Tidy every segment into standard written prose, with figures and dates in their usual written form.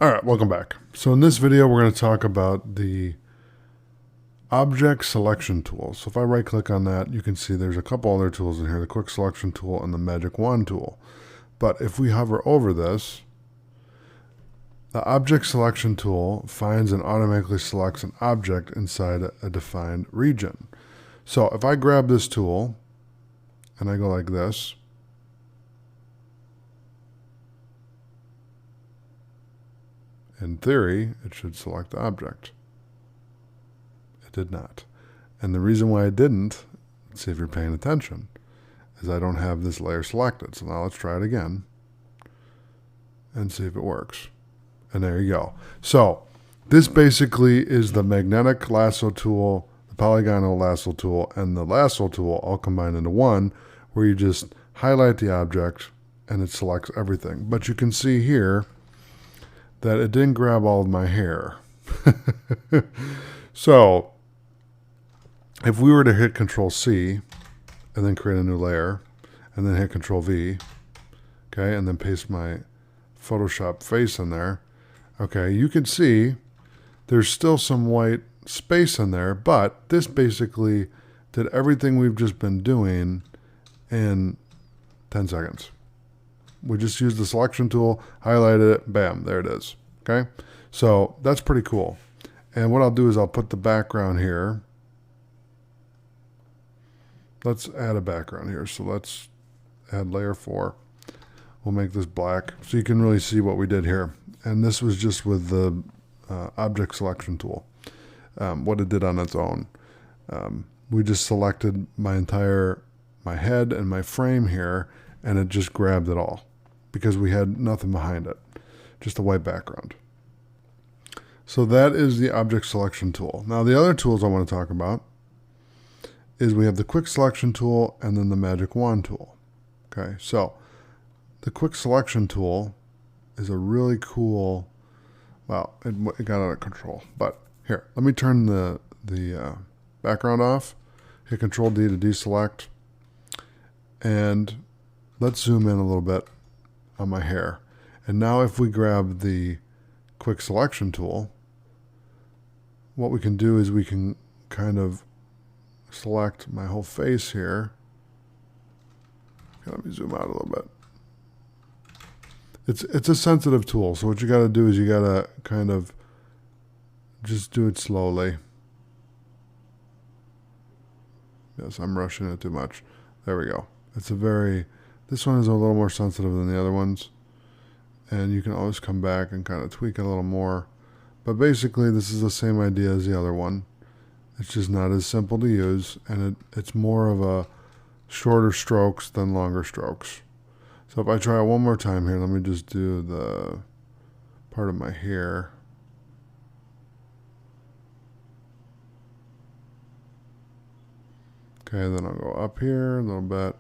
All right, welcome back. So in this video, we're going to talk about the object selection tool. So if I right click on that, you can see there's a couple other tools in here, the quick selection tool and the magic wand tool. But if we hover over this, the object selection tool finds and automatically selects an object inside a defined region. So if I grab this tool and I go like this, in theory, it should select the object. It did not. And the reason why it didn't, let's see if you're paying attention, is I don't have this layer selected. So now let's try it again and see if it works. And there you go. So this basically is the magnetic lasso tool, the polygonal lasso tool, and the lasso tool all combined into one, where you just highlight the object and it selects everything. But you can see here that it didn't grab all of my hair. So if we were to hit Control C and then create a new layer and then hit Control V, okay, and then paste my Photoshop face in there, okay, you can see there's still some white space in there, but this basically did everything we've just been doing in 10 seconds. We just used the selection tool, highlighted it, bam, there it is. Okay, so that's pretty cool. And what I'll do is I'll put the background here. Let's add a background here. So let's add layer 4. We'll make this black so you can really see what we did here. And this was just with the object selection tool, what it did on its own. We just selected my head and my frame here, and it just grabbed it all because we had nothing behind it, just a white background. So that is the object selection tool. Now the other tools I want to talk about is we have the quick selection tool and then the magic wand tool. Okay, so the quick selection tool is a really cool, well, it got out of control. But here, let me turn the background off, hit Control D to deselect, and let's zoom in a little bit on my hair. And now if we grab the quick selection tool, what we can do is we can kind of select my whole face here. Okay, let me zoom out a little bit. It's a sensitive tool, so what you got to do is you got to kind of just do it slowly. Yes, I'm rushing it too much. There we go. This one is a little more sensitive than the other ones, and you can always come back and kind of tweak it a little more. But basically, this is the same idea as the other one. It's just not as simple to use, and it's more of a shorter strokes than longer strokes. So if I try it one more time here, let me just do the part of my hair. Okay, then I'll go up here a little bit.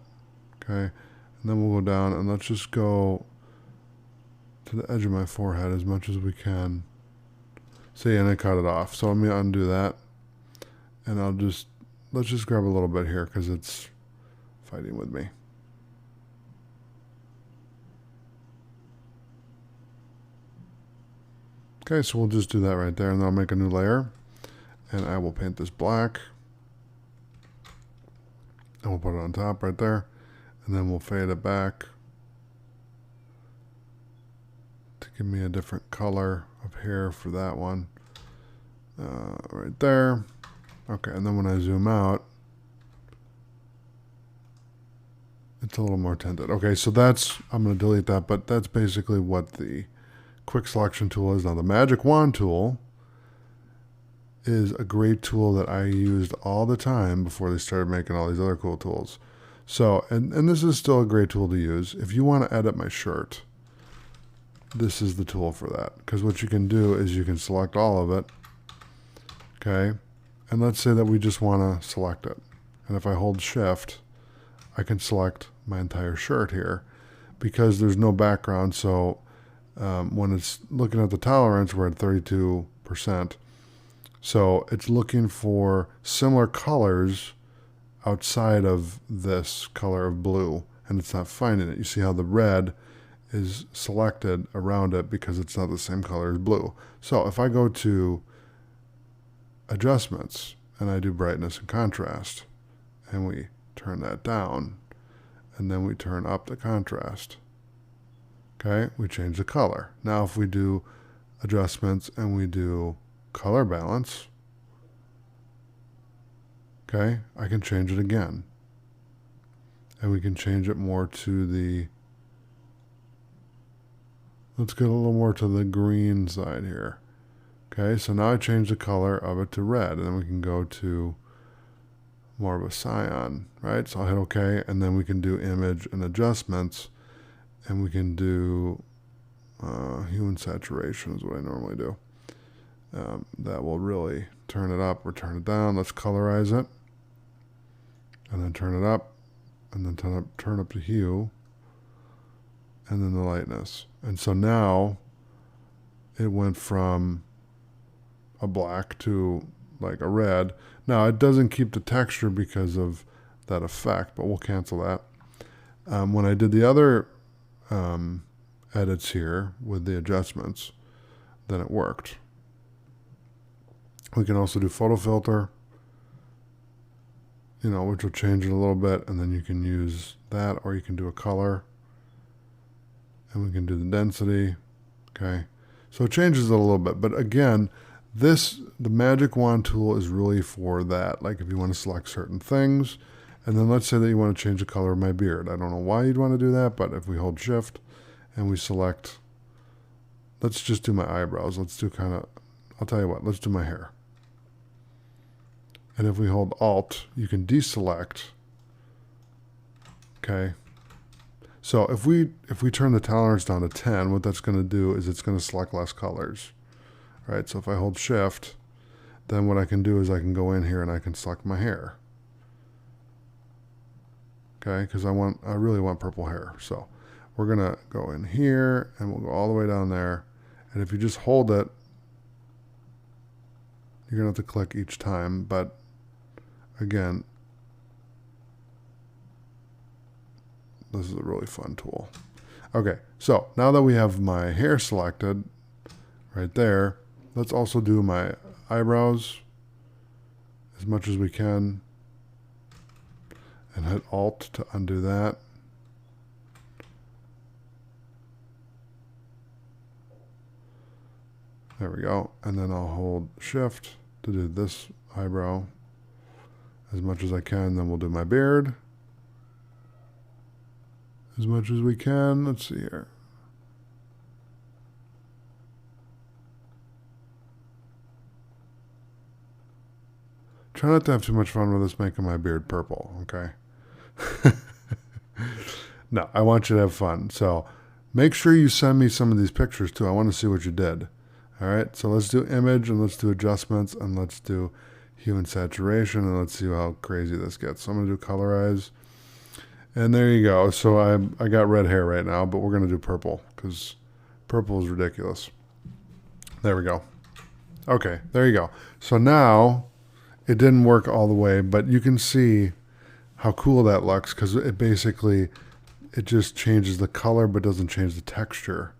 Okay, and then we'll go down, and let's just go to the edge of my forehead as much as we can. See, and I cut it off. So let me undo that, and let's just grab a little bit here because it's fighting with me. Okay, so we'll just do that right there, and then I'll make a new layer, and I will paint this black, and we'll put it on top right there, and then we'll fade it back to give me a different color of hair for that one, right there. Okay, and then when I zoom out, it's a little more tinted. Okay, so I'm going to delete that, but that's basically what the quick selection tool is. Now the magic wand tool is a great tool that I used all the time before they started making all these other cool tools. So, and this is still a great tool to use. If you want to edit my shirt, this is the tool for that. Because what you can do is you can select all of it. Okay, and let's say that we just want to select it. And if I hold Shift, I can select my entire shirt here because there's no background. So when it's looking at the tolerance, we're at 32%. So it's looking for similar colors outside of this color of blue, and it's not finding it. You see how the red is selected around it because it's not the same color as blue. So if I go to adjustments and I do brightness and contrast, and we turn that down, and then we turn up the contrast, okay, we change the color. Now if we do adjustments and we do color balance, okay, I can change it again. And we can change it more to the, let's get a little more to the green side here. Okay, so now I change the color of it to red, and then we can go to more of a cyan, right? So I'll hit OK, and then we can do image and adjustments, and we can do hue and saturation is what I normally do. That will really turn it up or turn it down. Let's colorize it, and then turn it up, and then turn up the hue, and then the lightness. And so now it went from a black to like a red. Now it doesn't keep the texture because of that effect, but we'll cancel that. When I did the other edits here with the adjustments, then it worked. We can also do photo filter, you know, which will change it a little bit, and then you can use that, or you can do a color, and we can do the density. Okay, so it changes it a little bit, but again, the magic wand tool is really for that. Like if you want to select certain things, and then let's say that you want to change the color of my beard. I don't know why you'd want to do that, but if we hold shift and we select, let's just do my eyebrows. Let's do I'll tell you what, let's do my hair. And if we hold Alt, you can deselect. Okay. So if we turn the tolerance down to 10, what that's going to do is it's going to select less colors. Right? So if I hold Shift, then what I can do is I can go in here and I can select my hair. Okay, because I really want purple hair. So we're going to go in here and we'll go all the way down there. And if you just hold it, you're going to have to click each time, but again, this is a really fun tool. Okay, so now that we have my hair selected right there, let's also do my eyebrows as much as we can, and hit Alt to undo that. There we go. And then I'll hold Shift to do this eyebrow as much as I can. Then we'll do my beard as much as we can. Let's see here. Try not to have too much fun with this making my beard purple, okay? No, I want you to have fun. So make sure you send me some of these pictures too. I want to see what you did. All right, so let's do image, and let's do adjustments, and let's do hue and saturation, and let's see how crazy this gets. So I'm going to do colorize. And there you go. So I got red hair right now, but we're going to do purple because purple is ridiculous. There we go. Okay, there you go. So now it didn't work all the way, but you can see how cool that looks because it basically, it just changes the color but doesn't change the texture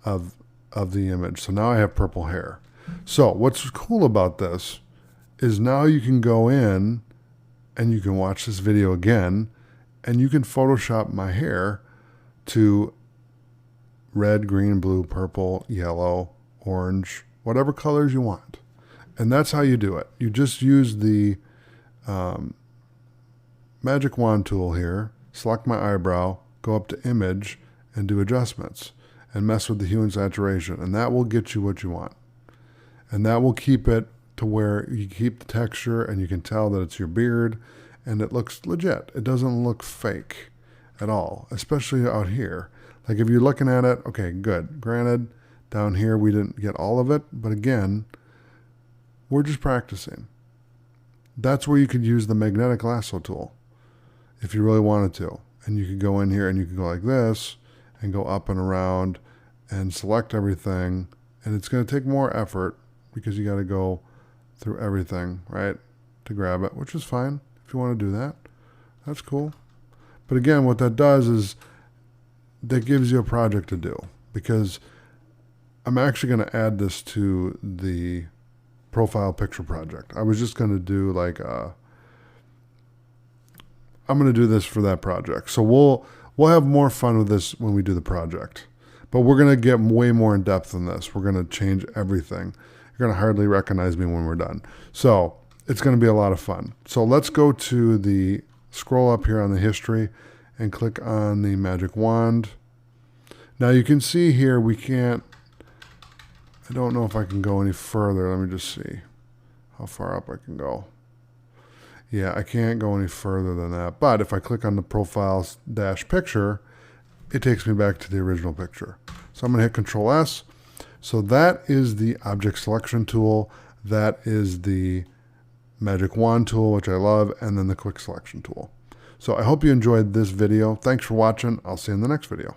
of the image. So now I have purple hair. So what's cool about this is now you can go in and you can watch this video again, and you can Photoshop my hair to red, green, blue, purple, yellow, orange, whatever colors you want. And that's how you do it. You just use the magic wand tool here, select my eyebrow, go up to image, and do adjustments, and mess with the hue and saturation. And that will get you what you want. And that will keep it to where you keep the texture and you can tell that it's your beard and it looks legit. It doesn't look fake at all, especially out here. Like if you're looking at it, okay, good. Granted, down here we didn't get all of it, but again, we're just practicing. That's where you could use the magnetic lasso tool if you really wanted to. And you could go in here and you could go like this and go up and around and select everything. And it's going to take more effort because you got to go through everything, right, to grab it, which is fine. If you want to do that, that's cool. But again, what that does is that gives you a project to do, because I'm actually going to add this to the profile picture project. I was just going to do like I'm going to do this for that project. So we'll have more fun with this when we do the project. But we're going to get way more in depth than this. We're going to change everything. You're going to hardly recognize me when we're done. So it's going to be a lot of fun. So let's go to the scroll up here on the history and click on the magic wand. Now you can see here we can't, I don't know if I can go any further. Let me just see how far up I can go. Yeah, I can't go any further than that. But if I click on the profiles dash picture, it takes me back to the original picture. So I'm going to hit Control S. So that is the object selection tool. That is the magic wand tool, which I love, and then the quick selection tool. So I hope you enjoyed this video. Thanks for watching. I'll see you in the next video.